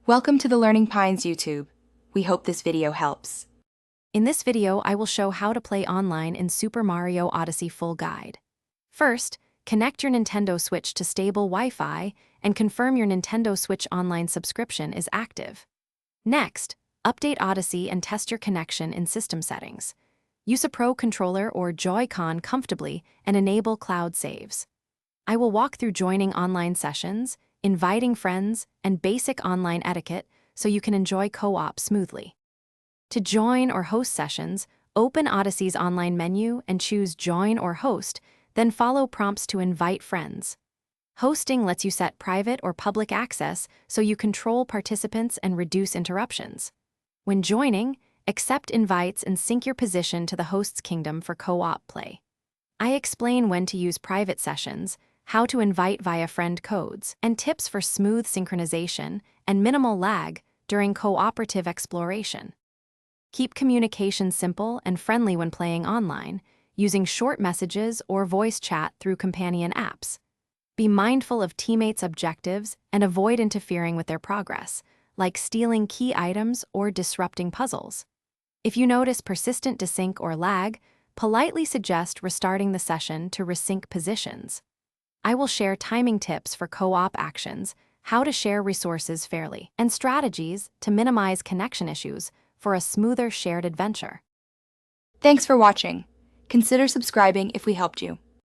Welcome to the Learning Pines YouTube. We hope this video helps. In this video, I will show how to play online in Super Mario Odyssey full guide. First, connect your Nintendo Switch to stable Wi-Fi and confirm your Nintendo Switch online subscription is active. Next, update Odyssey and test your connection in system settings. Use a Pro controller or Joy-Con comfortably and enable cloud saves. I will walk through joining online sessions, inviting friends, and basic online etiquette so you can enjoy co-op smoothly. To join or host sessions, open Odyssey's online menu and choose Join or Host, then follow prompts to invite friends. Hosting lets you set private or public access so you control participants and reduce interruptions. When joining, accept invites and sync your position to the host's kingdom for co-op play. I explain when to use private sessions, how to invite via friend codes, and tips for smooth synchronization and minimal lag during cooperative exploration. Keep communication simple and friendly when playing online, using short messages or voice chat through companion apps. Be mindful of teammates' objectives and avoid interfering with their progress, like stealing key items or disrupting puzzles. If you notice persistent desync or lag, politely suggest restarting the session to resync positions. I will share timing tips for co-op actions, how to share resources fairly, and strategies to minimize connection issues for a smoother shared adventure. Thanks for watching. Consider subscribing if we helped you.